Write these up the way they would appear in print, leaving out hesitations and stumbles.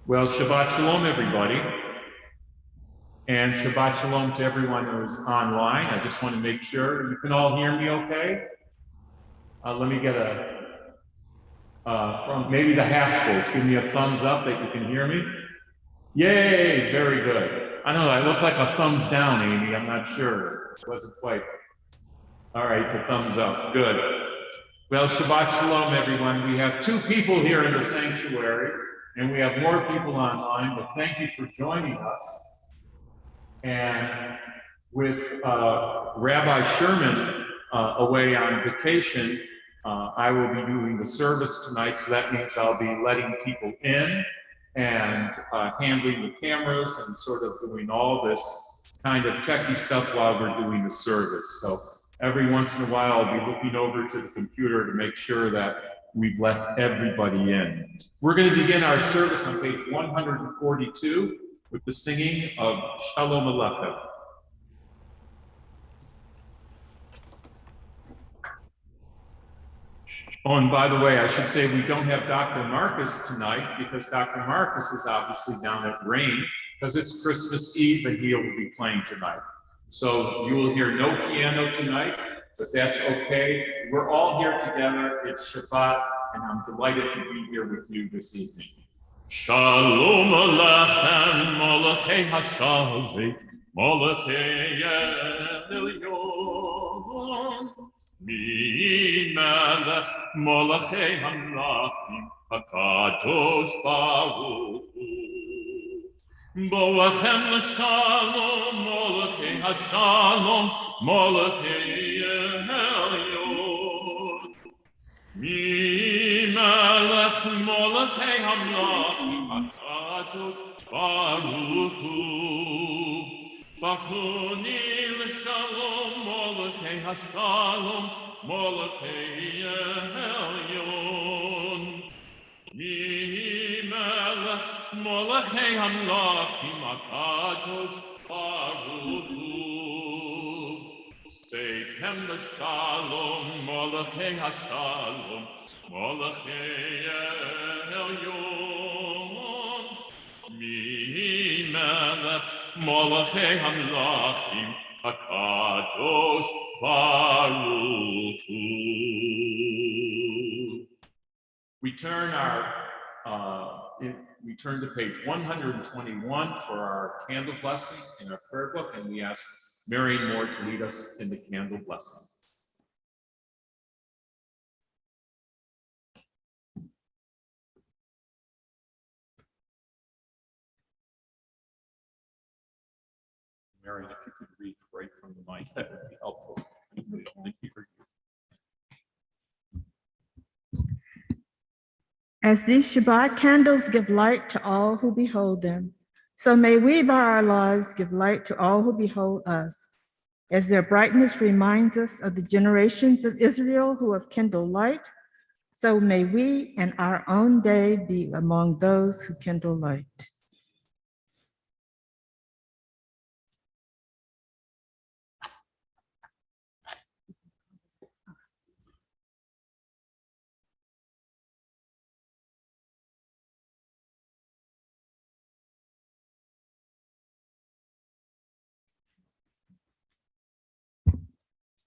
Well, Shabbat Shalom, everybody. And Shabbat Shalom to everyone who's online. I just want to make sure you can all hear me okay. Let me get from maybe the Haskells. Give me a thumbs up that you can hear me. Yay, very good. I don't know, I look like a thumbs down, Amy. I'm not sure. It wasn't quite. All right, it's a thumbs up. Good. Well, Shabbat Shalom, everyone. We have 2 people here in the sanctuary, and we have more people online, but thank you for joining us. And with Rabbi Sherman away on vacation, I will be doing the service tonight, so that means I'll be letting people in and handling the cameras and sort of doing all this kind of techie stuff while we're doing the service. So every once in a while, I'll be looking over to the computer to make sure that we've let everybody in. We're going to begin our service on page 142 with the singing of Shalom Aleichem. Oh, and by the way, I should say we don't have Dr. Marcus tonight because Dr. Marcus is obviously down at Rain because it's Christmas Eve and he'll be playing tonight. So you will hear no piano tonight, but that's okay. We're all here together. It's Shabbat, and I'm delighted to be here with you this evening. Shalom Aleichem, Malachim Hashavit, Malachim Elyon. Mi Melech, Malachim Hamlachim, HaKadosh Baruch Hu. Boachem l'shalom, Malachim Hashalom, Malachim Elyon. Mi Melech, Malachim Hamlachim, HaKadosh Baruch Hu. Bachuni l'shalom, Malachim Hashalom, Malachim Elyon. Mi Melech, Malachim Hamlachim, HaKadosh Baruch Hu. Seichem l'shalom, Malachim Hashalom, Malachim Elyon. Mi Melech, Malachim Hamlachim, HaKadosh Baruch Hu. We turn to page 121 for our candle blessing in our prayer book, and we ask Mary Moore to lead us in the candle blessing. Mary, if you could read right from the mic, that would be helpful. Okay. Thank you for As these Shabbat candles give light to all who behold them, so may we by our lives give light to all who behold us. As their brightness reminds us of the generations of Israel who have kindled light, so may we in our own day be among those who kindle light.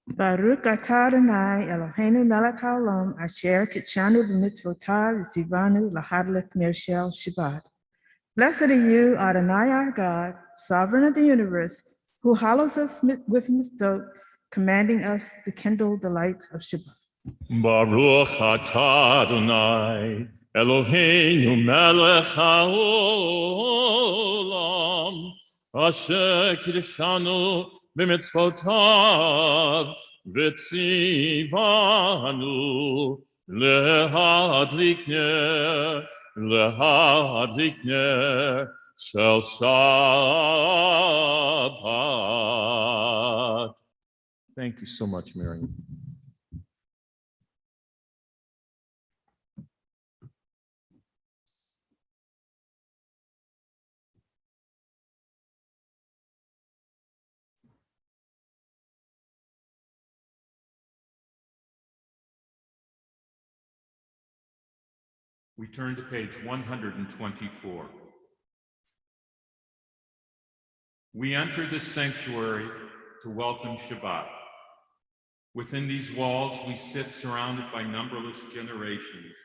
Baruch atah Adonai Eloheinu melech haolam asher kitshanu b'mitzvotav v'tzivanu lahadlik mirshel Shabbat. Blessed are you, Adonai our God, sovereign of the universe, who hallows us with mitzvot, commanding us to kindle the lights of Shabbat. Baruch atah Adonai, Eloheinu melech haolam, asher kiddushanu b'mitzvotav, v'tzivanu lehadlik ner shel Shabbat. Thank you so much, Miriam. We turn to page 124. We enter this sanctuary to welcome Shabbat. Within these walls, we sit surrounded by numberless generations.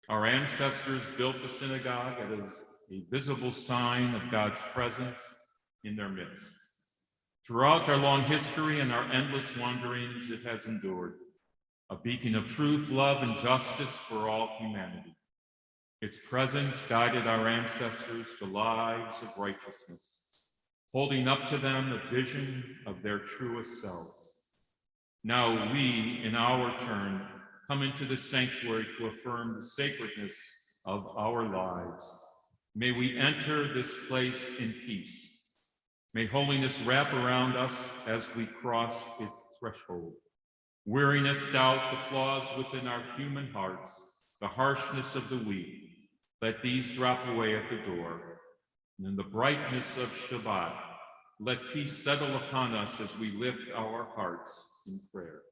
Our ancestors built the synagogue as a visible sign of God's presence in their midst. Throughout our long history and our endless wanderings, it has endured, a beacon of truth, love, and justice for all humanity. Its presence guided our ancestors to lives of righteousness, holding up to them a vision of their truest selves. Now we, in our turn, come into this sanctuary to affirm the sacredness of our lives. May we enter this place in peace. May holiness wrap around us as we cross its threshold. Weariness, doubt, the flaws within our human hearts, the harshness of the weak, let these drop away at the door. And in the brightness of Shabbat, let peace settle upon us as we lift our hearts in prayer.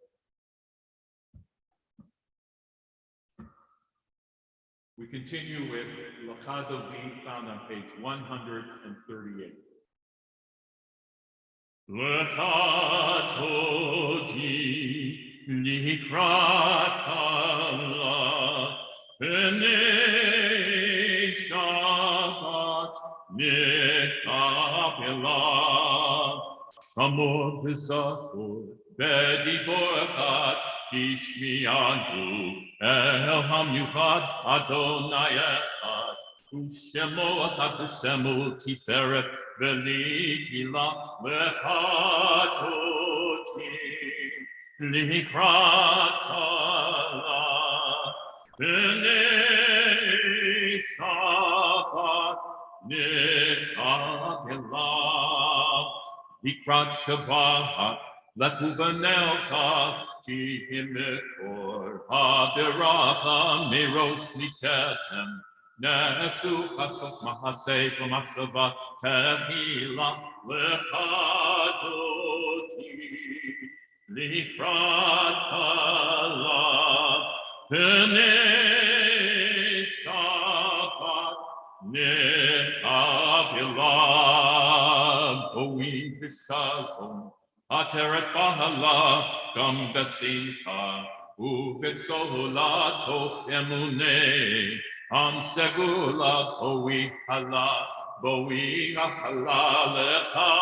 We continue with Lecha David, found on page 138. Lecha Dodi likrat Allah b'nei Shabbat nekabelah Shamor v'zachor b'dibor echad Ishmianu El HaMiuchad Adonai Echad U'Shemo Echad U'Shemo Tiferet V'Likila Lecha Dodi Likrat Allah B'nei Shabbat nekabelah Likrat Shabbat Lechu v'nelcha ki himekor ha'beracha merosh niketem nesu chasot mahasei v'machshava tehila lecha dodi likrat Allah b'nei Shabbat nekabelah boi v'shalom Ateret bahala gam besimcha uvitzola toch emunei am segula boi hala lecha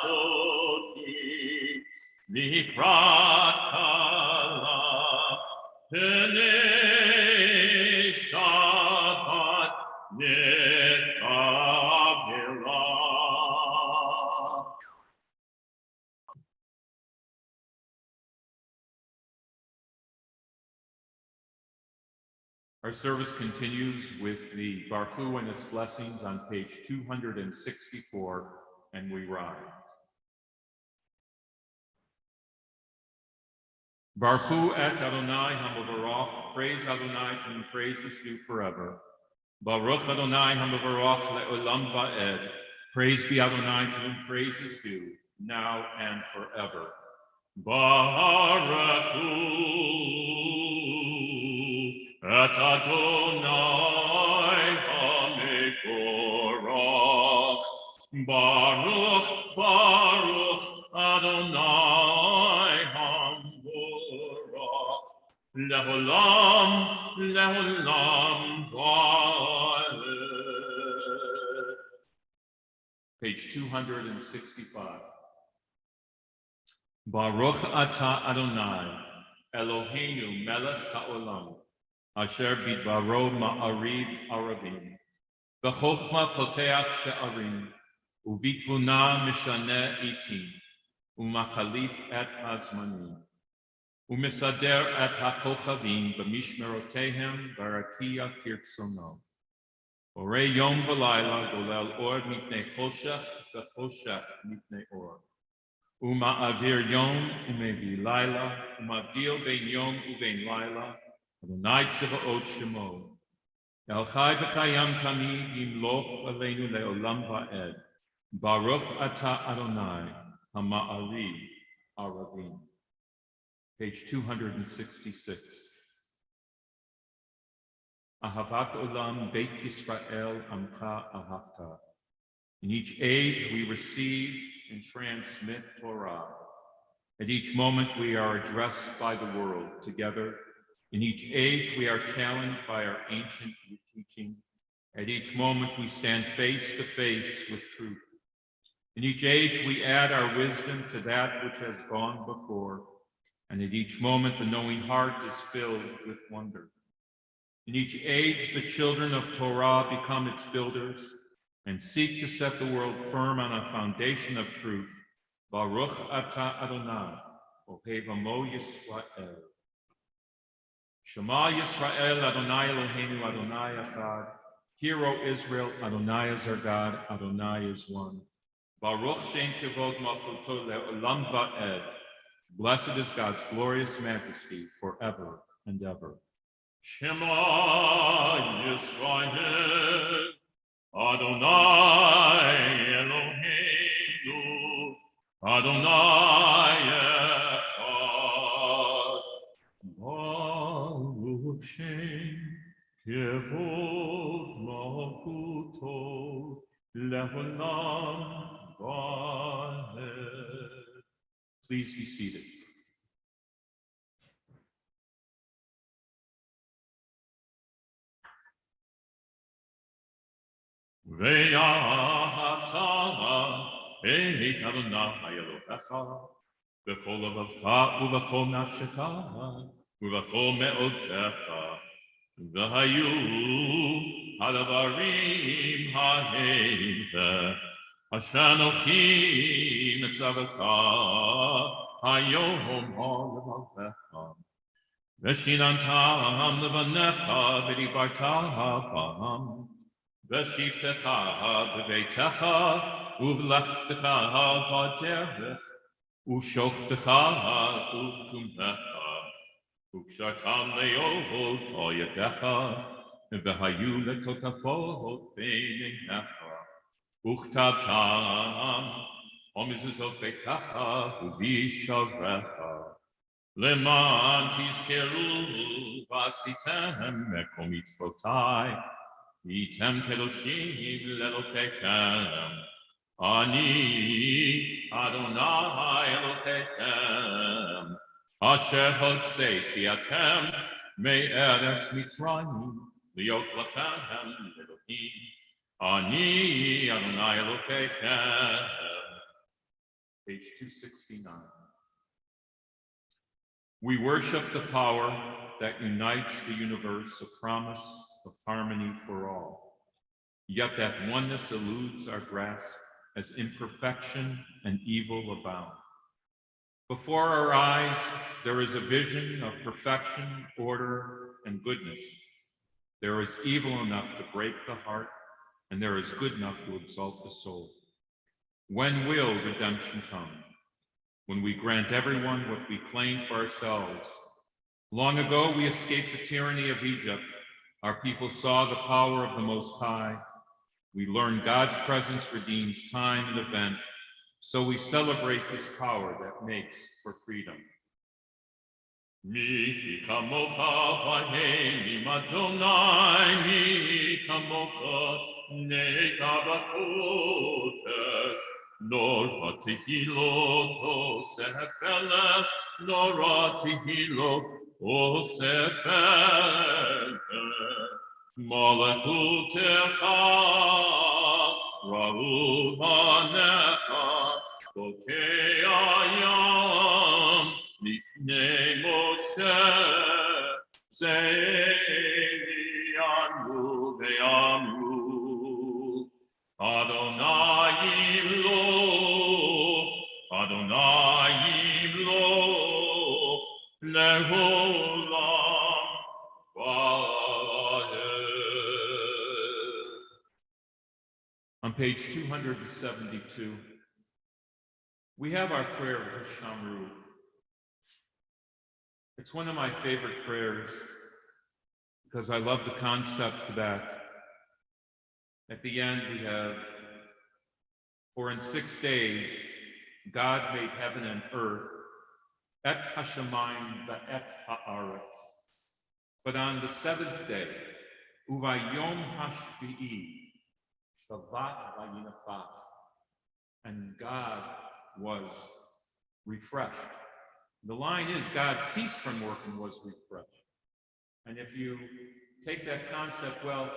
dodi likrat Allah b'nei Shabbat nekabelah. Our service continues with the Baruch and its blessings on page 264, and we rise. Baruch et Adonai HaMavarach, praise Adonai, to whom praise is due forever. Baruch Adonai HaMavarach le'olam va'ed, praise be Adonai, to whom praise is due, now and forever. Baruch et Adonai HaMevorach, Baruch, Baruch Adonai HaMevorach, Le'olam, Le'olam Va'ed. Page 265. Baruch atah Adonai, Eloheinu melech haolam, Asher bidbaro ma'ariv aravim. V'chochma poteach she'arim. Uvitvuna mishane itim. Umachalif et hazmanim. Umisader et hakochavim b'mishmerotehem barakia kirtsono. Ore yom v'layla golel or mipnei choshech v'choshech mipnei or. Uma'avir yom umevi layla, umavdil ben yom uben layla, Adonai tziva'ot shemo. El chai v'kayam tamid yimloch aleinu le'olam va'ed. Baruch ata Adonai hama'ari aravim. Page 266. Ahavat olam beit Yisrael amcha ahavta. In each age we receive and transmit Torah. At each moment we are addressed by the world together. In each age we are challenged by our ancient teaching. At each moment we stand face to face with truth. In each age we add our wisdom to that which has gone before. And at each moment the knowing heart is filled with wonder. In each age the children of Torah become its builders and seek to set the world firm on a foundation of truth. Baruch ata Adonai, Ohevamo Yisrael. Shema Yisrael, Adonai Eloheinu, Adonai Echad. Hear, O Israel, Adonai is our God, Adonai is one. Baruch Shem Kevod Malchuto Le'olam Va'ed. Blessed is God's glorious majesty forever and ever. Shema Yisrael, Adonai Eloheinu, Adonai Echad. Baruch Shem Kevod Malchuto Le'olam Va'ed. Please be seated. Ve'ahavta et Adonai Elohecha v'kol levavcha uv'kol nafshecha uv'kol me'otecha v'hayu hadavarim ha'heve asher anochi mitzavcha hayom ha'levavecha v'shinantam levanecha v'dibarta bam V'shivtecha b'veitecha, uv'lechtecha v'derech, u'shochtecha u'kumnecha, u'kshartam le'ohot ha'yadecha, v'hayu letotafot b'neinecha, u'chtavtam ha'mezuzot beitecha u'vishavrecha, leman tizkeru v'asitem mekom mitzvotai, Item kedoshim lelokechem, ani Adonai Elokechem, asher hotzeiti atem me'eretz Mitzrayim, liot lachem Elohim, ani Adonai Elokechem. Page 269. We worship the power that unites the universe, a promise of harmony for all. Yet that oneness eludes our grasp as imperfection and evil abound. Before our eyes, there is a vision of perfection, order, and goodness. There is evil enough to break the heart, and there is good enough to exalt the soul. When will redemption come? When we grant everyone what we claim for ourselves. Long ago, we escaped the tyranny of Egypt. Our people saw the power of the Most High. We learned God's presence redeems time and event, so we celebrate this power that makes for freedom. Mi kamocha v'heim Adonai, mi kamocha nega b'kodesh, nor v'tehilot osefele, nor v'tehilot osefele. Malachutecha ra'uvanecha bokei hayam lifnei Moshe zei Yamru ve'amru. Adonai yimloch, Adonai yimloch, le'olam va'ed. On page 272, we have our prayer of Hishamru. It's one of my favorite prayers because I love the concept that at the end we have, for in 6 days God made heaven and earth, et hashamayim va'et ha'aretz. But on the 7th day, uvayom hashvi'i, Shabbat vayinafash, and God was refreshed. The line is God ceased from work and was refreshed. And if you take that concept, well,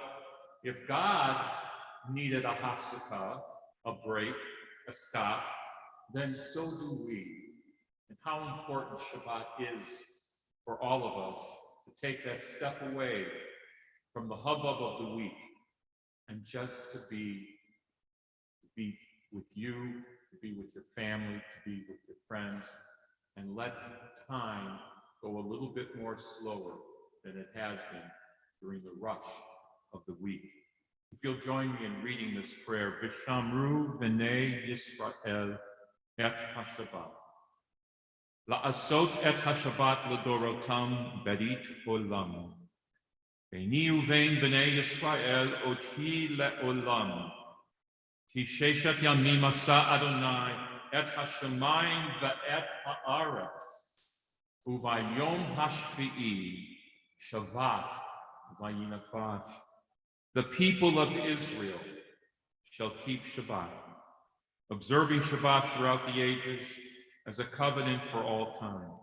if God needed a hafsakah, a break, a stop, then so do we. And how important Shabbat is for all of us to take that step away from the hubbub of the week and just to be with you, to be with your family, to be with your friends, and let time go a little bit more slower than it has been during the rush of the week. If you'll join me in reading this prayer, Vishamru v'nei Yisrael et HaShabbat. La'asot et HaShabbat l'dorotam berit olam. Beini uvein b'nei Yisrael oti le'olam. Ki sheshet yamim asa Adonai et hashamayim va'et ha'aretz. Uvayom hashvi'i Shabbat vayinafash. The people of Israel shall keep Shabbat, observing Shabbat throughout the ages as a covenant for all time.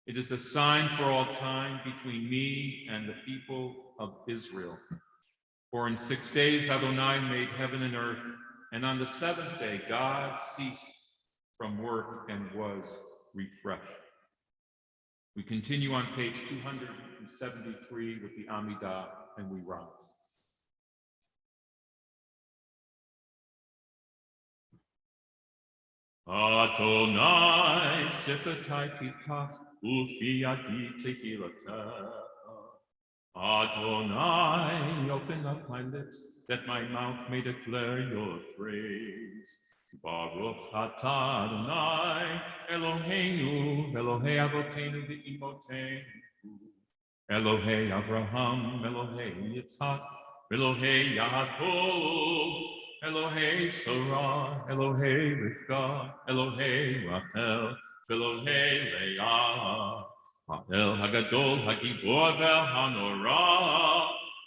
It is a sign for all time between me and the people of Israel. For in 6 days Adonai made heaven and earth, and on the 7th day God ceased from work and was refreshed. We continue on page 273 with the Amidah, and we rise. Adonai sifatai tiftach ufi yadi tehillatah. Adonai, open up my lips, that my mouth may declare your praise. Baruch atah Adonai, Eloheinu, Elohei Avotenu v'imotenu, Elohei Avraham, Elohei Yitzhak, Elohei Yaakov, Elohei Sarah, Elohei Rivka, Elohei Rachel, Elohei Leah. El Hagadol, Hagibor, Vel Hanora,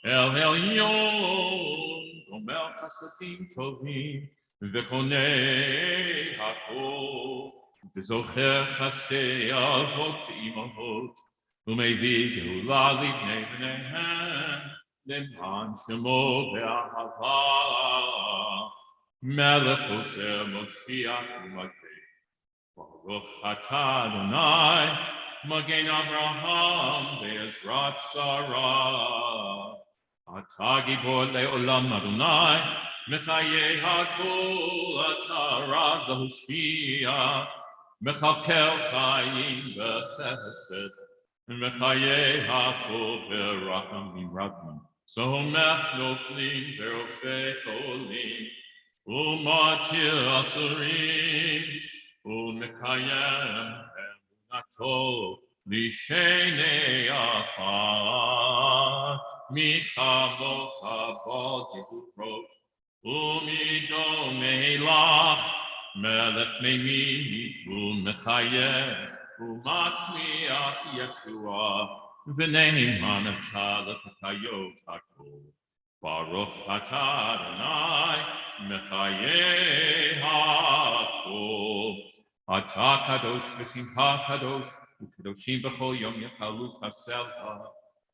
El Elyon, Gomel Chasadim Tovim, Vekonei Hakol, Vizocher Chastei Avot Imahot, Umevi Geula Livnei Bneihem, Lemhan Shemo Be'ahava, Melech Oser Moshiach Umakei, Baruch Atah Adonai, Magen Avraham ve'ezrat Sarah. Atah gibor le'olam Adonai, mechayei hakol atah rav l'hoshia, mechalkel chayim v'chesed, mechayei hakol v'rachamim rabim, somech noflim v'rofei cholim, u'matir asurim, u'mekayem Ato Lishene Afar Michamo Kabal Givurot Umido Melach Melech Meimi Umechayeh Umatzliach Yeshua V'nei Manata L'Chayot Hakol Baruch Atah Adonai Mechayeh Hakol Atah kadosh v'shimcha kadosh, u'kadoshim b'chol yom yakalu kaselcha.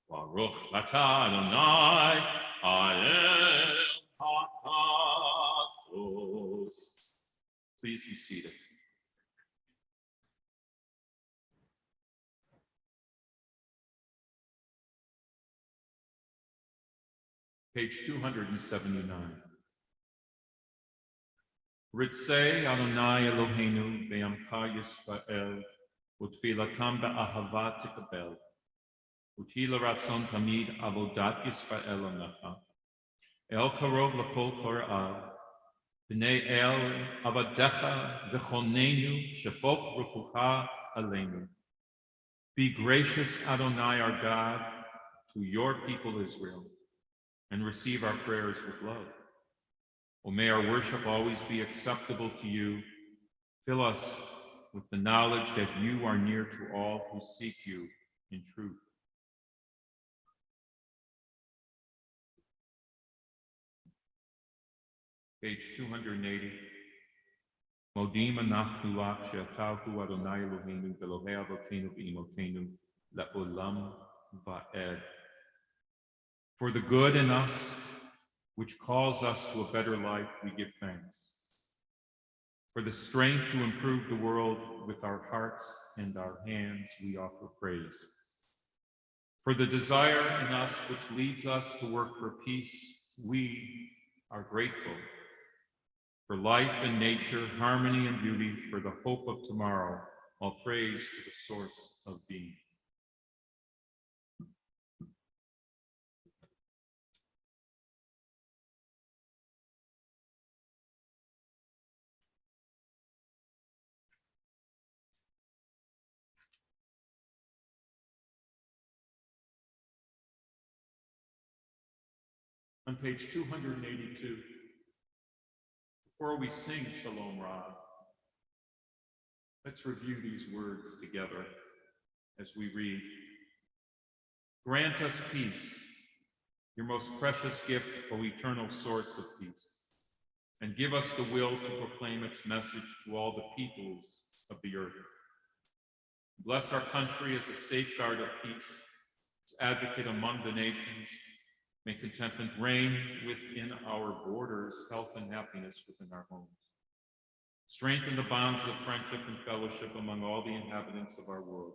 Baruch atah Adonai, ha'el ha'kadosh. Please be seated. Page 279. Ritzei Adonai Eloheinu be'amcha Yisrael utfilatam be'ahava tikabel uti l'ratzon tamid avodat Yisrael amecha el karov l'kol kora'av b'nei el avadecha v'chonenu shefoch ruchucha aleinu. Be gracious, Adonai our God, to your people Israel, and receive our prayers with love. O may our worship always be acceptable to you. Fill us with the knowledge that you are near to all who seek you in truth. Page 280. Modim anachnu lach she'atah Adonai Eloheinu v'Elohei avotenu v'imotenu le'olam va'ed. For the good in us, which calls us to a better life, we give thanks. For the strength to improve the world with our hearts and our hands, we offer praise. For the desire in us which leads us to work for peace, we are grateful. For life and nature, harmony and beauty, for the hope of tomorrow, all praise to the source of being. On page 282, before we sing Shalom Ra, let's review these words together as we read. Grant us peace, your most precious gift, O eternal source of peace, and give us the will to proclaim its message to all the peoples of the earth. Bless our country as a safeguard of peace, its advocate among the nations. May contentment reign within our borders, health and happiness within our homes. Strengthen the bonds of friendship and fellowship among all the inhabitants of our world.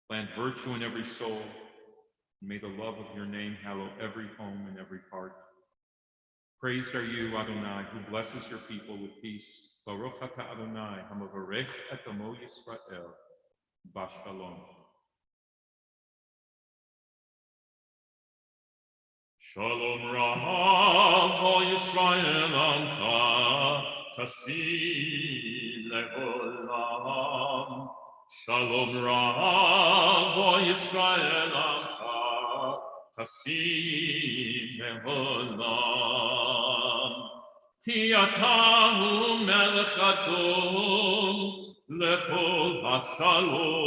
Plant virtue in every soul. May the love of your name hallow every home and every heart. Praised are you, Adonai, who blesses your people with peace. Baruch atah Adonai, hamavarech et amo Yisrael, bashalom. Shalom Rav o Yisrael amcha tasim le'olam. Shalom Rav o Yisrael amcha tasim le'olam. Ki atahu melech adon lechol hashalom.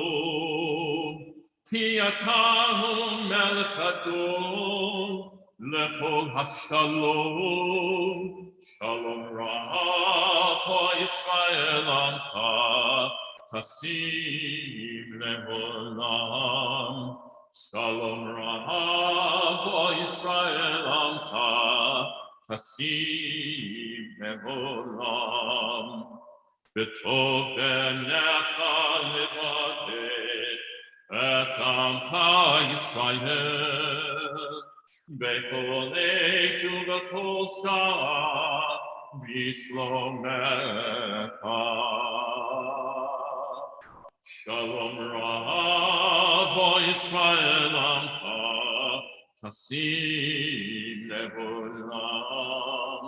Ki atahu melech adon lechol hashalom. Shalom Rav o Yisrael amcha tasim le'olam. Shalom Rav o Yisrael amcha tasim le'olam. B'tov benecha livadeh et amcha Yisrael. Bechol eitu v'kol shah b'shlomecha. Shalom Rav o Yisrael amcha tasim le'olam.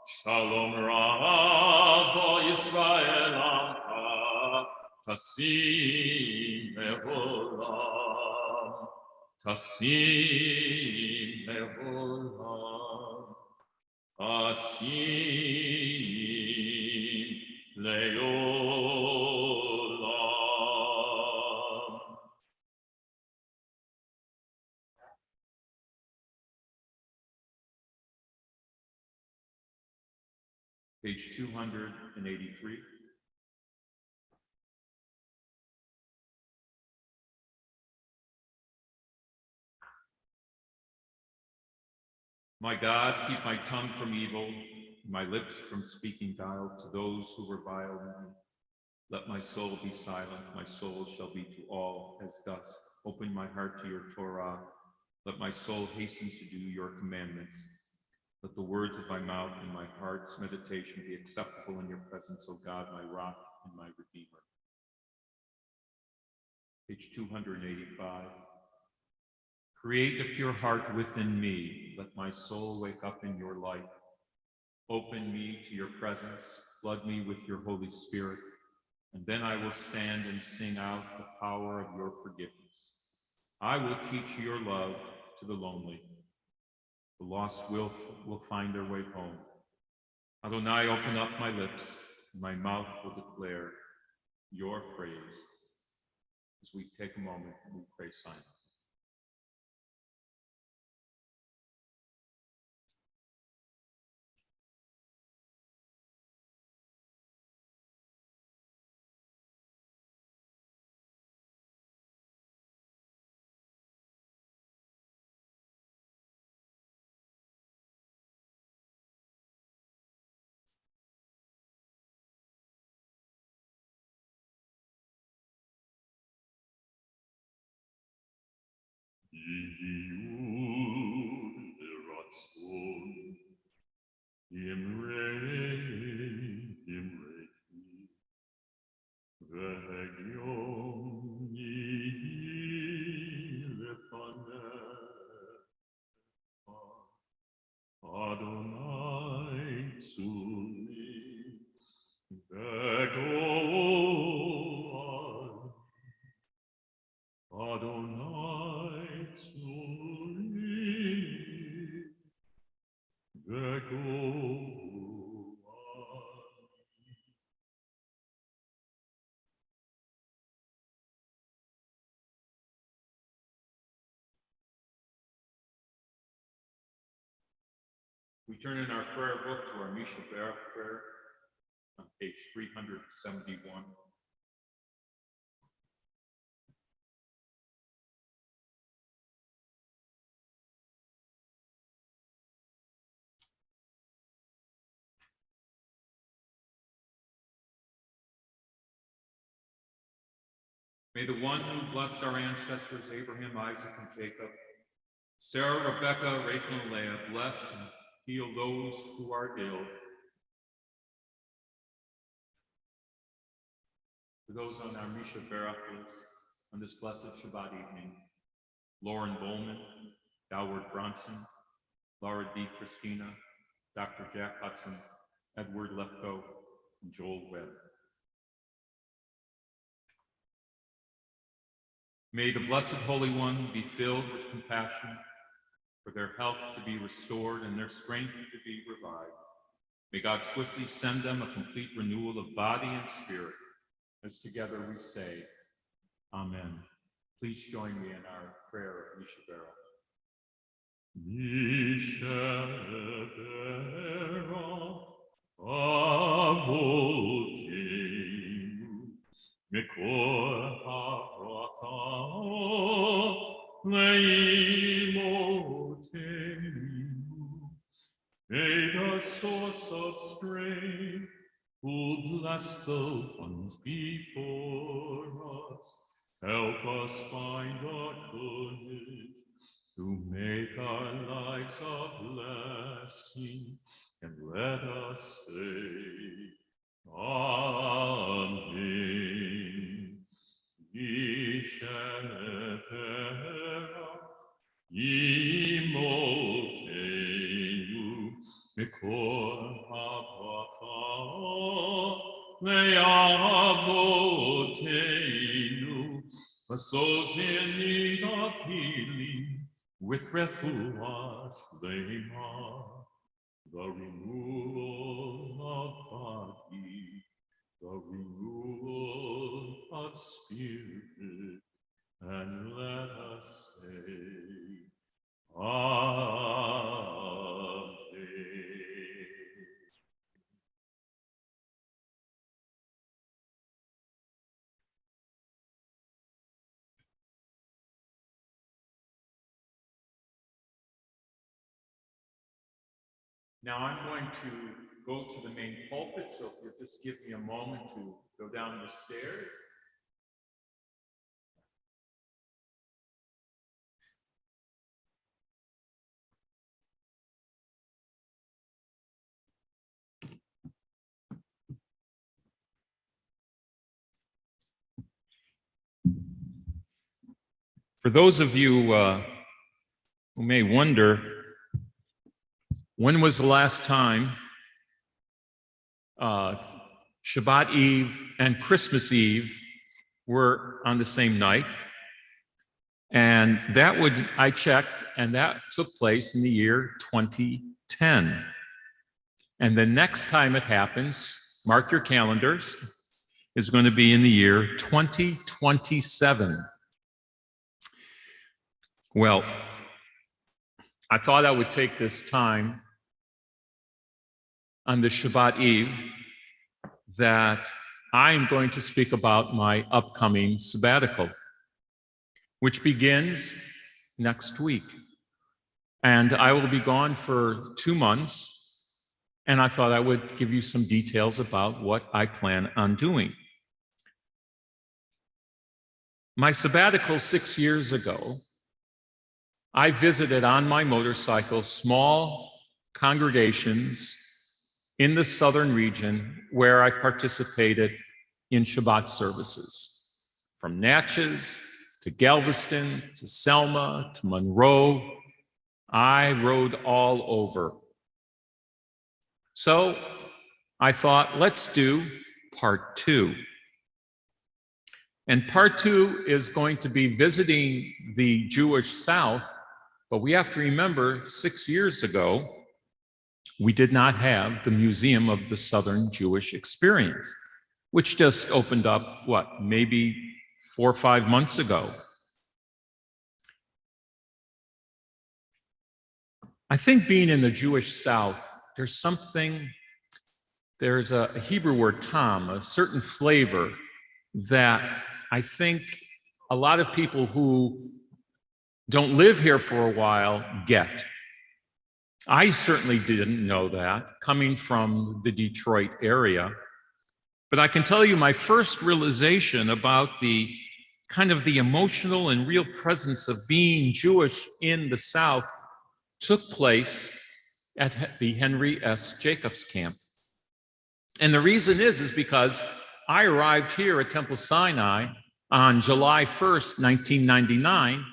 Shalom Rav o Yisrael amcha tasim le'olam. Tasim le'olam. Tasim le'olam. Page 283. My God, keep my tongue from evil, my lips from speaking guile to those who revile me. Let my soul be silent, my soul shall be to all as dusk. Open my heart to your Torah, Let my soul hasten to do your commandments. Let the words of my mouth and my heart's meditation be acceptable in your presence, O God, my rock and my redeemer. Page 285. Create a pure heart within me. Let my soul wake up in your light. Open me to your presence. Flood me with your Holy Spirit. And then I will stand and sing out the power of your forgiveness. I will teach your love to the lonely. The lost will find their way home. Adonai, open up my lips, and my mouth will declare your praise. As we take a moment and we pray silently. Adonai Tzuli, Adonai Tzuli, We turn in our prayer book to our Shabbat prayer on page 371. May the one who blessed our ancestors, Abraham, Isaac, and Jacob, Sarah, Rebecca, Rachel, and Leah, bless and heal those who are ill. For those on our Misha Berachos on this blessed Shabbat evening, Lauren Bowman, Dalward Bronson, Laura D. Christina, Dr. Jack Hudson, Edward Lefko, and Joel Webb. May the Blessed Holy One be filled with compassion, for their health to be restored and their strength to be revived. May God swiftly send them a complete renewal of body and spirit, as together we say, Amen. Please join me in our prayer of Mishabera. Mikor ha'bracha le'imotenu. May the source of strength, who bless the ones before us, help us find the courage to make our lives a blessing, and let us say, Amen. Yishepera imotenu mikor ha'bracha le'avotenu, for souls in need of healing with refuah shlema, the renewal of body, the renewal of spirit, and let us say, Amen. Now I'm going to go to the main pulpit, so if you'll just give me a moment to go down the stairs. For those of you who may wonder, when was the last time Shabbat Eve and Christmas Eve were on the same night? And I checked, and that took place in the year 2010. And the next time it happens, mark your calendars, is going to be in the year 2027. Well, I thought I would take this time on the Shabbat Eve that I'm going to speak about my upcoming sabbatical, which begins next week. And I will be gone for 2 months, and I thought I would give you some details about what I plan on doing. My sabbatical 6 years ago, I visited on my motorcycle small congregations in the southern region where I participated in Shabbat services, from Natchez to Galveston to Selma to Monroe. I rode all over. So I thought, let's do part 2. And part 2 is going to be visiting the Jewish South, but we have to remember 6 years ago, we did not have the Museum of the Southern Jewish Experience, which just opened up, maybe 4 or 5 months ago. I think being in the Jewish South, there's a Hebrew word, tam, a certain flavor that I think a lot of people who don't live here for a while get. I certainly didn't know that, coming from the Detroit area. But I can tell you my first realization about the kind of the emotional and real presence of being Jewish in the South took place at the Henry S. Jacobs camp. And the reason is because I arrived here at Temple Sinai on July 1st, 1999,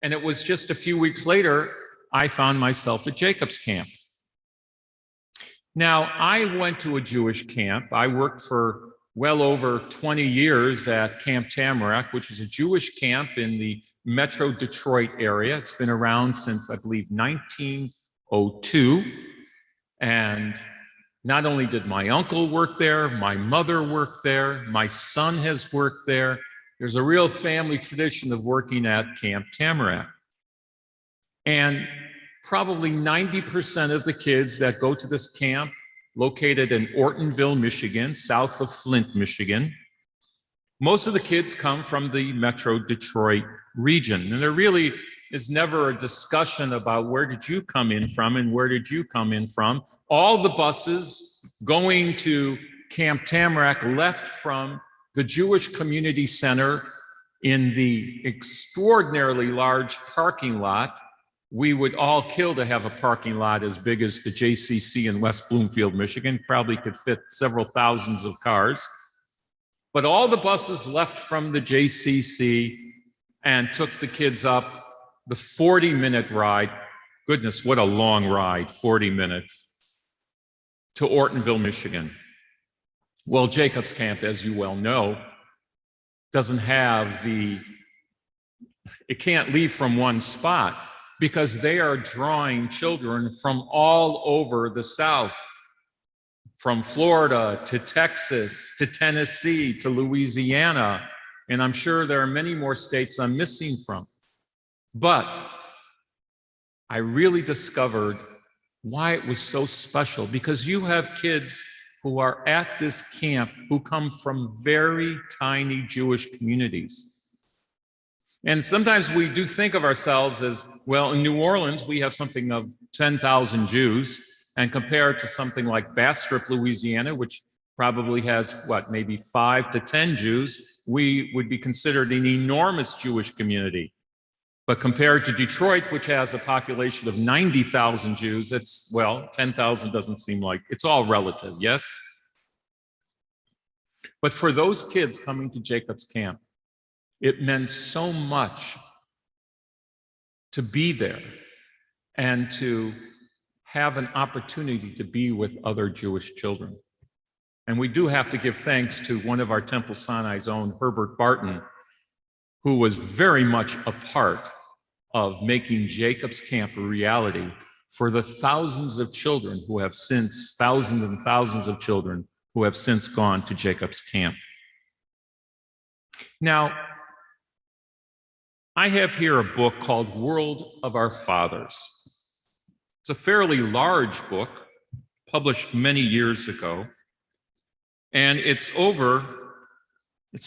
and it was just a few weeks later I found myself at Jacobs camp. Now, I went to a Jewish camp. I worked for well over 20 years at Camp Tamarack, which is a Jewish camp in the Metro Detroit area. It's been around since, I believe, 1902. And not only did my uncle work there, my mother worked there, my son has worked there. There's a real family tradition of working at Camp Tamarack. And probably 90% of the kids that go to this camp, located in Ortonville, Michigan, south of Flint, Michigan, most of the kids come from the Metro Detroit region. And there really is never a discussion about where did you come in from and where did you come in from. All the buses going to Camp Tamarack left from the Jewish Community Center in the extraordinarily large parking lot. We would all kill to have a parking lot as big as the JCC in West Bloomfield, Michigan. Probably could fit several thousands of cars. But all the buses left from the JCC and took the kids up the 40-minute ride. Goodness, what a long ride, 40 minutes, to Ortonville, Michigan. Well, Jacobs Camp, as you well know, doesn't have it can't leave from one spot, because they are drawing children from all over the South, from Florida to Texas to Tennessee to Louisiana, and I'm sure there are many more states I'm missing from. But I really discovered why it was so special, because you have kids who are at this camp who come from very tiny Jewish communities. And sometimes we do think of ourselves as, well, in New Orleans, we have something of 10,000 Jews, and compared to something like Bastrop, Louisiana, which probably has, maybe 5 to 10 Jews, we would be considered an enormous Jewish community. But compared to Detroit, which has a population of 90,000 Jews, 10,000 doesn't seem like, it's all relative, yes? But for those kids coming to Jacobs Camp, it meant so much to be there and to have an opportunity to be with other Jewish children. And we do have to give thanks to one of our Temple Sinai's own, Herbert Barton, who was very much a part of making Jacob's Camp a reality for the thousands and thousands of children who have since gone to Jacob's Camp. Now, I have here a book called World of Our Fathers. It's a fairly large book, published many years ago, and it's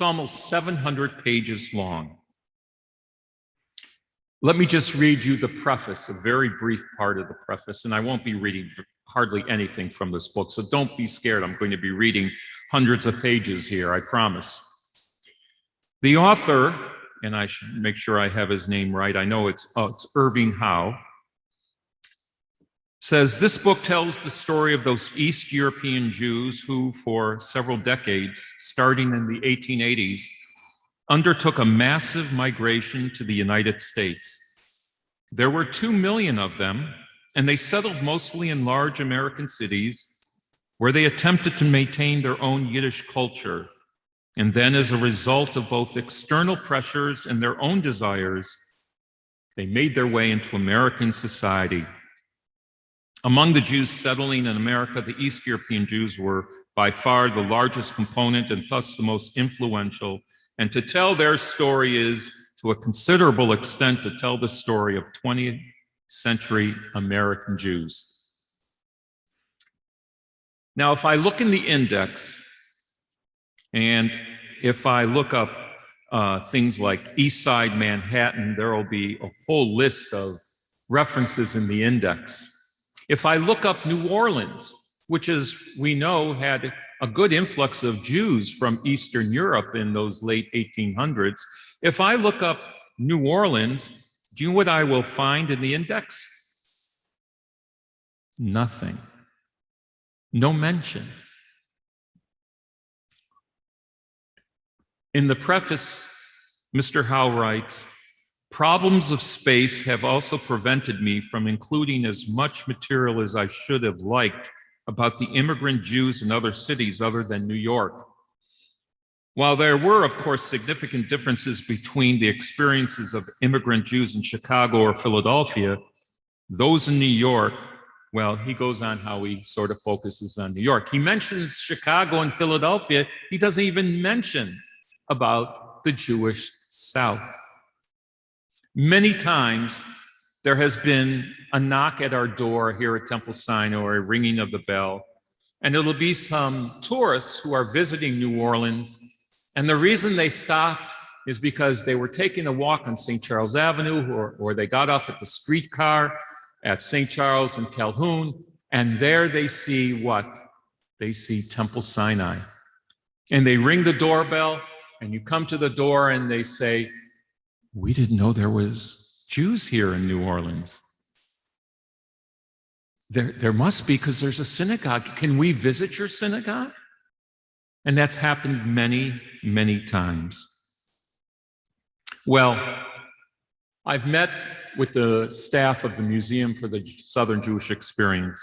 almost 700 pages long. Let me just read you the preface, a very brief part of the preface, and I won't be reading hardly anything from this book, so don't be scared. I'm going to be reading hundreds of pages here, I promise. The author, and I should make sure I have his name right, I know it's Irving Howe, says, this book tells the story of those East European Jews who, for several decades, starting in the 1880s, undertook a massive migration to the United States. There were 2 million of them, and they settled mostly in large American cities where they attempted to maintain their own Yiddish culture. And then, as a result of both external pressures and their own desires, they made their way into American society. Among the Jews settling in America, the East European Jews were by far the largest component and thus the most influential. And to tell their story is, to a considerable extent, to tell the story of 20th century American Jews. Now, if I look in the index, and if I look up things like East Side Manhattan, there will be a whole list of references in the index. If I look up New Orleans, which, as we know, had a good influx of Jews from Eastern Europe in those late 1800s, if I look up New Orleans, do you know what I will find in the index? Nothing. No mention. In the preface, Mr. Howe writes, problems of space have also prevented me from including as much material as I should have liked about the immigrant Jews in other cities other than New York. While there were, of course, significant differences between the experiences of immigrant Jews in Chicago or Philadelphia, those in New York, well, he goes on how he sort of focuses on New York. He mentions Chicago and Philadelphia. He doesn't even mention about the Jewish South. Many times there has been a knock at our door here at Temple Sinai or a ringing of the bell, and it'll be some tourists who are visiting New Orleans, and the reason they stopped is because they were taking a walk on St. Charles Avenue, or they got off at the streetcar at St. Charles and Calhoun, and there they see what? They see Temple Sinai. And they ring the doorbell, and you come to the door and they say, we didn't know there was Jews here in New Orleans. There must be, because there's a synagogue. Can we visit your synagogue? And that's happened many, many times. Well, I've met with the staff of the Museum for the Southern Jewish Experience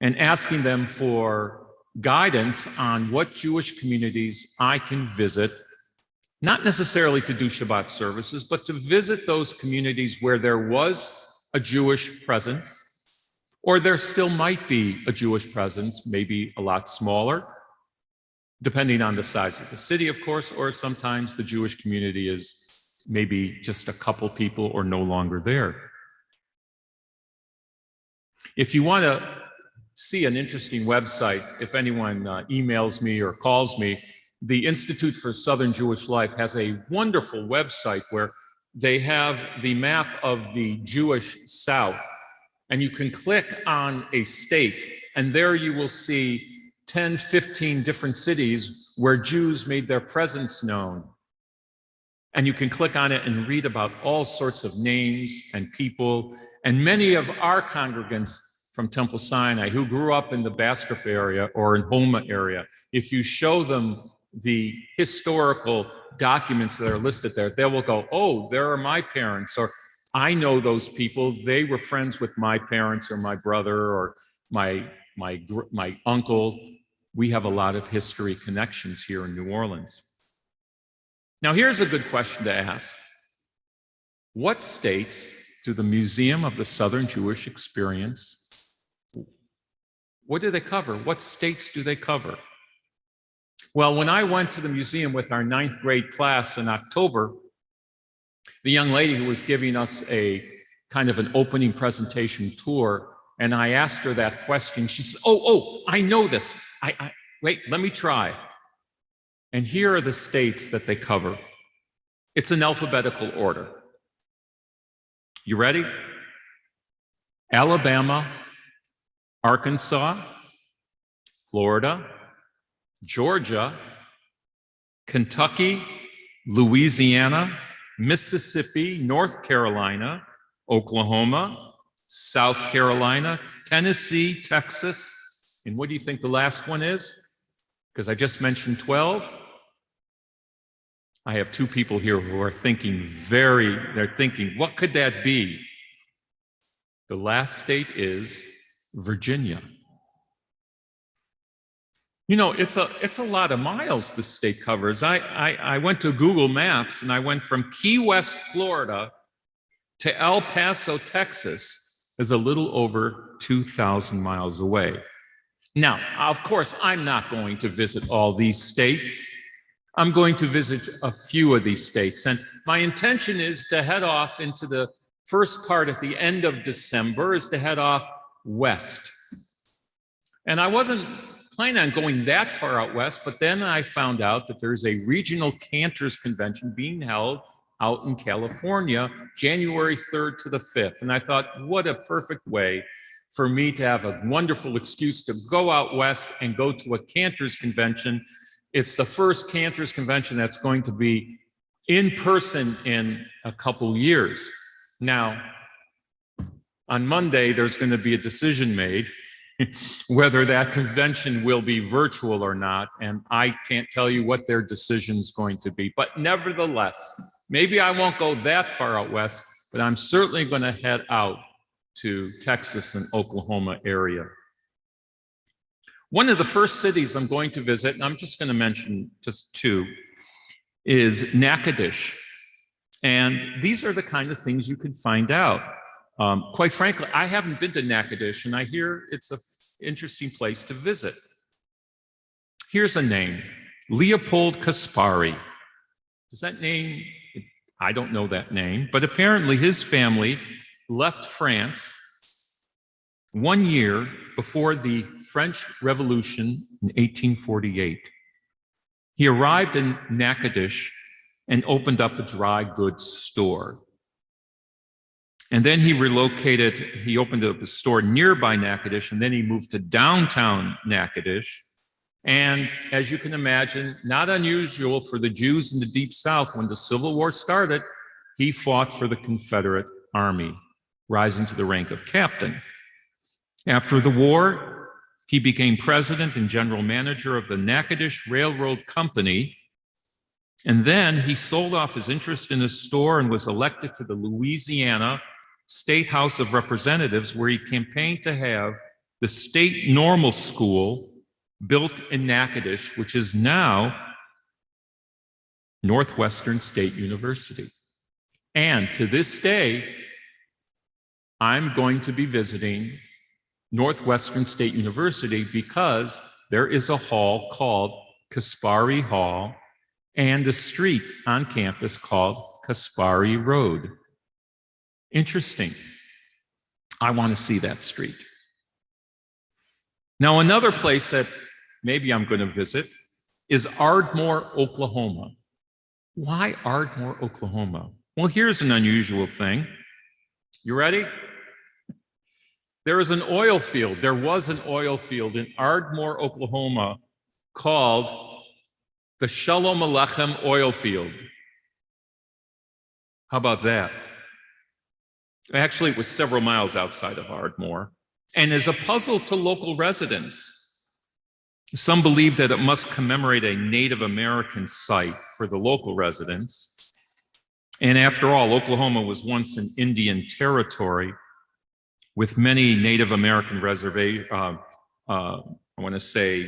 and asking them for guidance on what Jewish communities I can visit, not necessarily to do Shabbat services, but to visit those communities where there was a Jewish presence, or there still might be a Jewish presence, maybe a lot smaller, depending on the size of the city, of course, or sometimes the Jewish community is maybe just a couple people or no longer there. If you want to see an interesting website, if anyone emails me or calls me, the Institute for Southern Jewish Life has a wonderful website where they have the map of the Jewish South, and you can click on a state, and there you will see 10, 15 different cities where Jews made their presence known. And you can click on it and read about all sorts of names and people. And many of our congregants from Temple Sinai who grew up in the Bastrop area or in Homa area, if you show them the historical documents that are listed there, they will go, oh, there are my parents, or I know those people. They were friends with my parents or my brother or my uncle. We have a lot of history connections here in New Orleans. Now, here's a good question to ask. What states do the Museum of the Southern Jewish Experience, what do they cover? What states do they cover? Well, when I went to the museum with our 9th grade class in October, the young lady who was giving us a kind of an opening presentation tour, and I asked her that question, she said, oh, I know this. Wait, let me try. And here are the states that they cover. It's in alphabetical order. You ready? Alabama, Arkansas, Florida, Georgia, Kentucky, Louisiana, Mississippi, North Carolina, Oklahoma, South Carolina, Tennessee, Texas, and what do you think the last one is? Because I just mentioned 12. I have 2 people here who are thinking they're thinking, what could that be? The last state is Virginia. You know, it's a lot of miles the state covers. I went to Google Maps and I went from Key West, Florida to El Paso, Texas, is a little over 2,000 miles away. Now, of course, I'm not going to visit all these states. I'm going to visit a few of these states. And my intention is to head off into the first part at the end of December, is to head off west. And I wasn't planning on going that far out west, but then I found out that there's a regional cantors convention being held out in California, January 3rd to the 5th. And I thought, what a perfect way for me to have a wonderful excuse to go out west and go to a cantors convention. It's the first cantors convention that's going to be in person in a couple years. Now, on Monday, there's going to be a decision made whether that convention will be virtual or not, and I can't tell you what their decision's going to be. But nevertheless, maybe I won't go that far out west, but I'm certainly going to head out to Texas and Oklahoma area. One of the first cities I'm going to visit, and I'm just going to mention just 2, is Natchitoches. And these are the kind of things you can find out. Quite frankly, I haven't been to Natchitoches, and I hear it's an interesting place to visit. Here's a name, Leopold Kaspari. Does that name, I don't know that name, but apparently his family left France 1 year before the French Revolution in 1848. He arrived in Natchitoches and opened up a dry goods store. And then he opened up a store nearby Natchitoches, and then he moved to downtown Natchitoches. And as you can imagine, not unusual for the Jews in the Deep South, when the Civil War started, he fought for the Confederate Army, rising to the rank of captain. After the war, he became president and general manager of the Natchitoches Railroad Company. And then he sold off his interest in his store and was elected to the Louisiana State House of Representatives, where he campaigned to have the state normal school built in Natchitoches, which is now Northwestern State University. And to this day, I'm going to be visiting Northwestern State University because there is a hall called Kaspari Hall and a street on campus called Kaspari Road. Interesting. I want to see that street. Now, another place that maybe I'm going to visit is Ardmore, Oklahoma. Why Ardmore, Oklahoma? Well, here's an unusual thing. You ready? There was an oil field in Ardmore, Oklahoma called the Shalom Malachim oil field. How about that? Actually, it was several miles outside of Ardmore. And as a puzzle to local residents, some believe that it must commemorate a Native American site for the local residents. And after all, Oklahoma was once an Indian territory with many Native American reservations. I want to say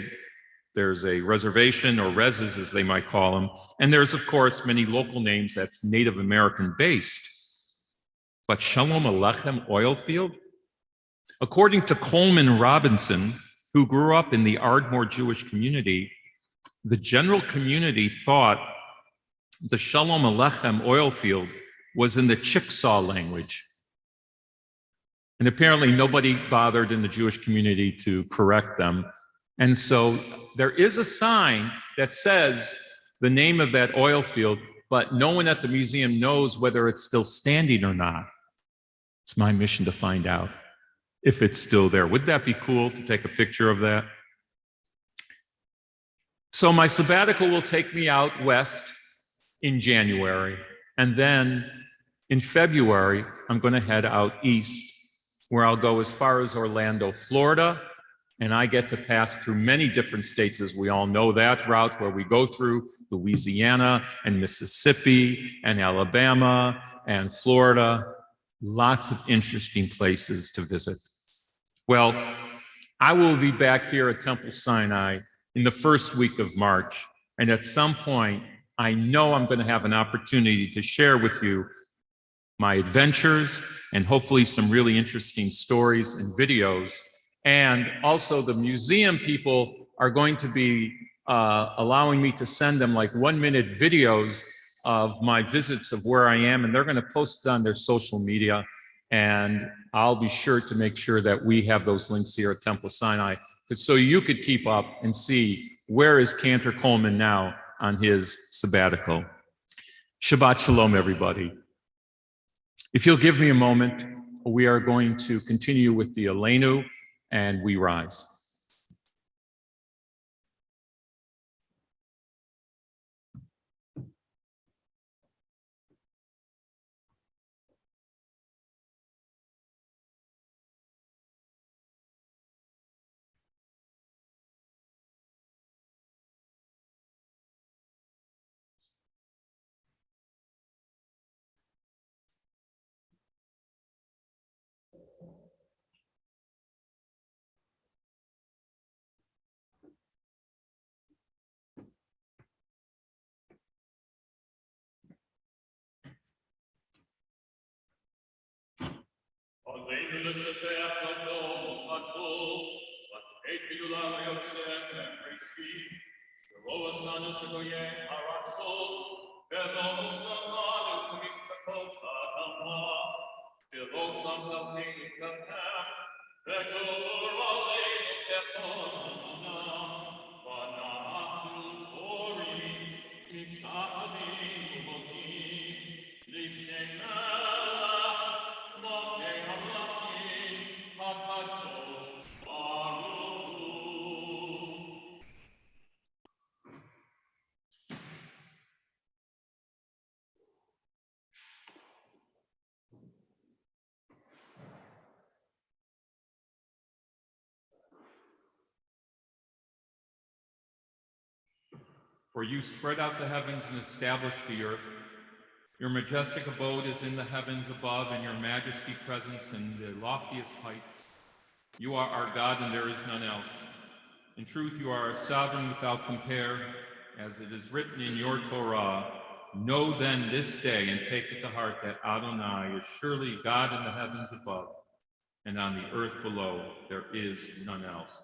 there's a reservation, or reses as they might call them. And there's, of course, many local names that's Native American based. But Shalom Alechem oil field? According to Coleman Robinson, who grew up in the Ardmore Jewish community, the general community thought the Shalom Alechem oil field was in the Chickasaw language. And apparently nobody bothered in the Jewish community to correct them. And so there is a sign that says the name of that oil field, but no one at the museum knows whether it's still standing or not. It's my mission to find out if it's still there. Would that be cool to take a picture of that? So my sabbatical will take me out west in January, and then in February, I'm going to head out east, where I'll go as far as Orlando, Florida, and I get to pass through many different states, as we all know that route, where we go through Louisiana and Mississippi and Alabama and Florida. Lots of interesting places to visit. Well, I will be back here at Temple Sinai in the first week of March, and at some point, I know I'm going to have an opportunity to share with you my adventures and hopefully some really interesting stories and videos. And also the museum people are going to be allowing me to send them like 1-minute videos of my visits of where I am, and they're going to post it on their social media. And I'll be sure to make sure that we have those links here at Temple Sinai, so you could keep up and see where is Cantor Coleman now on his sabbatical. Shabbat Shalom, everybody. If you'll give me a moment, we are going to continue with the Aleinu and We Rise. For you spread out the heavens and establish the earth. Your majestic abode is in the heavens above, and your majesty presence in the loftiest heights. You are our God, and there is none else. In truth, you are a sovereign without compare, as it is written in your Torah. Know then this day and take it to heart that Adonai is surely God in the heavens above, and on the earth below there is none else.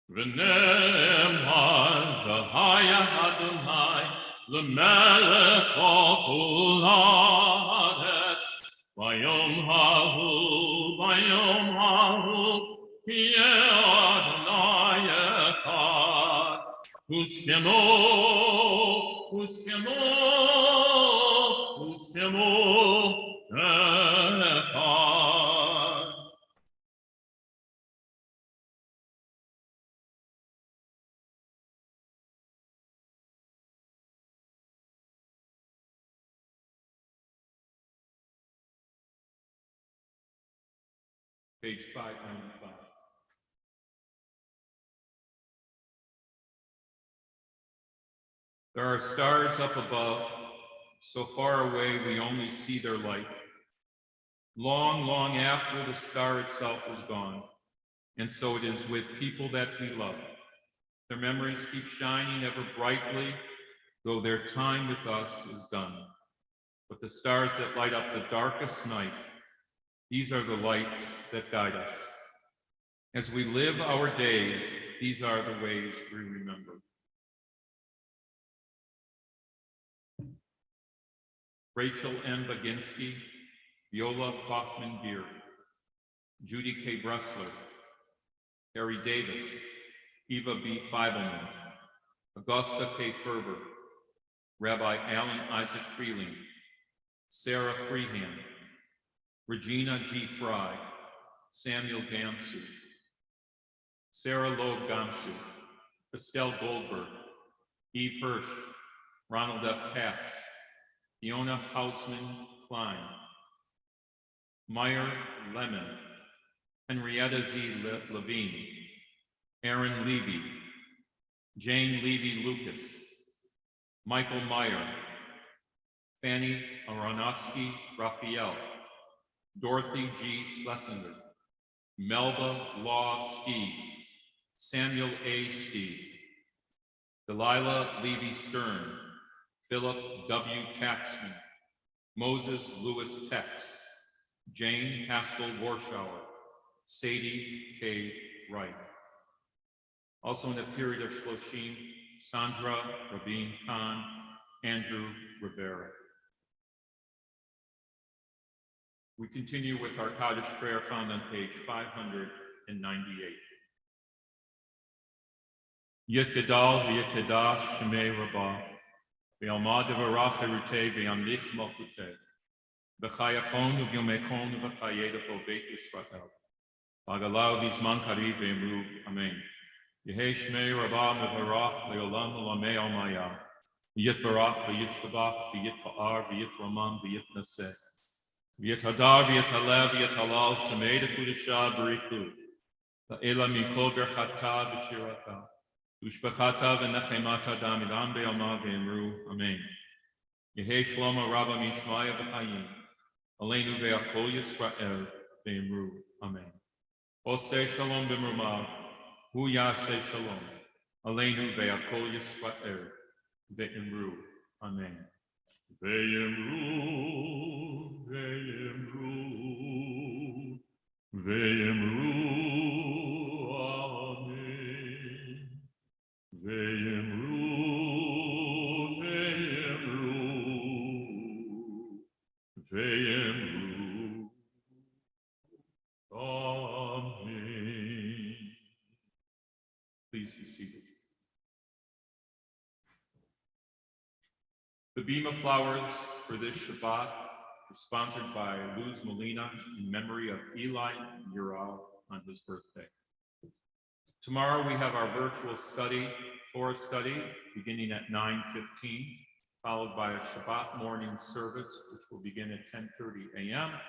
V'ne'emar v'haya Adonai l'melech al kol haaretz v'yom hahu yeh Adonai echad u'shemo echad. Page 595. There are stars up above, So far away we only see their light. Long, long after the star itself is gone. And so it is with people that we love. Their memories keep shining ever brightly, though their time with us is done. But the stars that light up the darkest night, these are the lights that guide us. As we live our days, these are the ways we remember. Rachel M. Baginski, Viola Kaufman-Beer, Judy K. Bressler, Harry Davis, Eva B. Feibelman, Augusta K. Ferber, Rabbi Alan Isaac Freeling, Sarah Freehand, Regina G. Fry, Samuel Gamsu, Sarah Loeb Gamsu, Estelle Goldberg, Eve Hirsch, Ronald F. Katz, Fiona Hausman Klein, Meyer Lemon, Henrietta Z. Levine, Aaron Levy, Jane Levy Lucas, Michael Meyer, Fanny Aronofsky Raphael, Dorothy G. Schlesinger, Melba Law Steve, Samuel A. Steve, Delilah Levy Stern, Philip W. Taxman, Moses Lewis Tex, Jane Haskell Warschauer, Sadie K. Wright. Also in the period of Shloshim, Sandra Rabin Khan, Andrew Rivera. We continue with our Kaddish prayer found on page 598. Yitgadal v'yitgadash shemei rabbah, v'yalmad v'arach erutei v'yamlich malchutei, v'chayachon v'yomechon v'chayedach beit Yisrael, v'agalau v'zman kariv v'emru, amen. Yehei shmei rabbah v'varach le'olam olamei almaya, v'yitbarach v'yishtabach v'yitpa'ar v'yitramam v'yitnaseh, v'yithadar v'yitalev v'yitalal shemei dekudesha b'richu, la'ela mikol berchata v'shirata, Ushbachata v'nechemata damidam be'alma ve'emru, amen. Yehei shlomo rabba mishmaya v'chayim, aleinu ve'akol Yisrael ve'emru, amen. Oseh shalom b'mrumav, hu yaseh shalom, aleinu ve'akol Yisrael ve'emru, amen. Ve'emru, ve'emru, ve'emru, Ve'emru, ve'emru, ve'emru, amen. Please be seated. The beam of flowers for this Shabbat is sponsored by Luz Molina in memory of Eli Ural on his birthday. Tomorrow we have our virtual study, Torah study, beginning at 9:15, followed by a Shabbat morning service, which will begin at 10:30 a.m.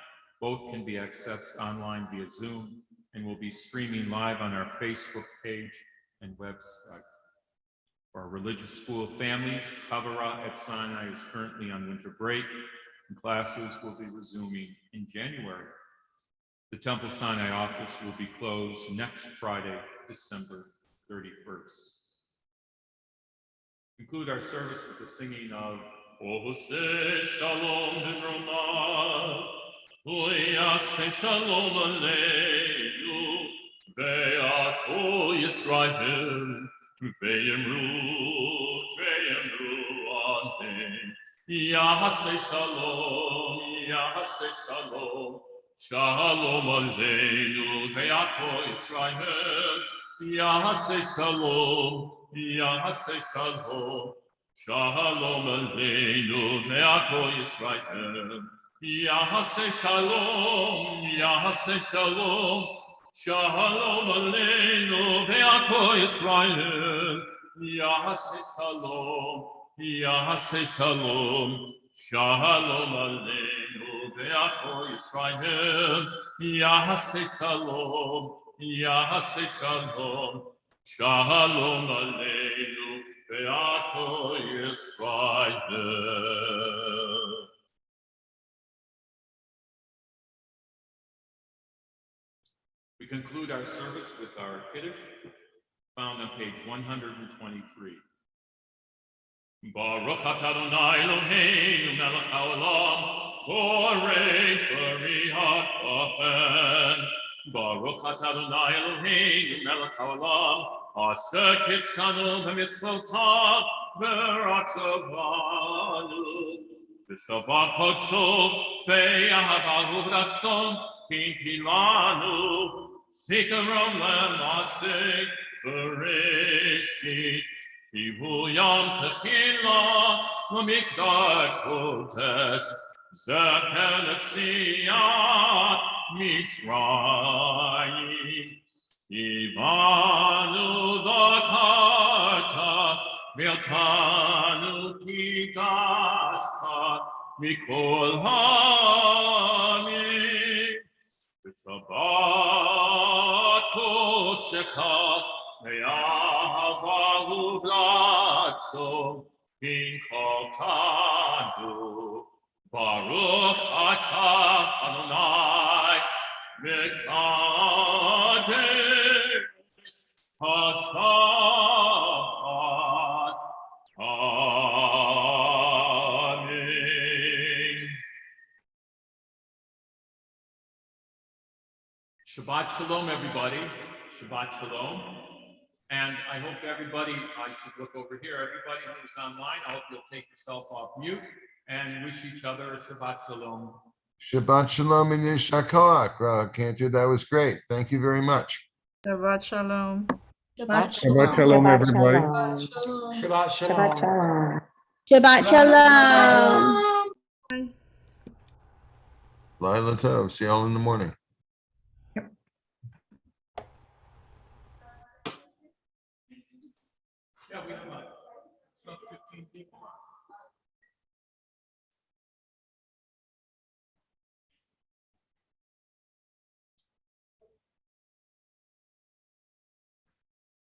Both can be accessed online via Zoom and will be streaming live on our Facebook page and website. For our religious school families, Chavara at Sinai is currently on winter break, and classes will be resuming in January. The Temple Sinai office will be closed next Friday, December 31st. Conclude our service with the singing of Oseh Shalom B'Romah, Uyaseh Shalom Aleinu, Ve'akol Yisrael, Ve'emru, Ve'emru, Amen. Yaseh Shalom, Yaseh Shalom, Shalom Aleinu, Ve'akol Yisrael, Yaseh Shalom, Yaseh Shalom, Shalom Aleinu, Ve'akol Yisrael, Yaseh Shalom, Yaseh Shalom, Shalom Aleinu, Ve'akol Yisrael, Yaseh Shalom, Yaseh Shalom, Shalom Aleinu, Ve'akol Yisrael, Yaseh Shalom, Yaseh Shalom, Shalom Aleinu, Beato Yisrael. We conclude our service with our Kiddush, found on page 123. Baruch atah Adonai Eloheinu melech haolam, borei bariat hafen. Baruch atah Adonai Eloheinu melech haolam, asher kitshanu b'mitzvotav v'ratzavanu. V'shabbat kodsho be'ahavahu v'ratzon kinkilanu. Zikaron le'maseh bereshit. Kivu yom techila l'mikdar kodesh. Zecher l'tziat Mitzrayim. Ivanu dhakarta v'yotanu kidashta mikol ha'amim. Shabbat kodecha ve'ahavahu v'ratzon kinkotanu. Baruch atah Adonai mekadesh hashabbat. Amen. Shabbat shalom, everybody. Shabbat shalom. And I hope everybody, I should look over here, everybody who's online, I hope you'll take yourself off mute and wish each other a Shabbat shalom. Shabbat shalom and Yishar Koach. Cantor, that was great. Thank you very much. Shabbat shalom. Shabbat Shabbat shalom, everybody. Shabbat shalom. Shabbat shalom. Laila Tov. See y'all in the morning. Yeah, we have about 15 people.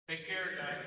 Take care, guys.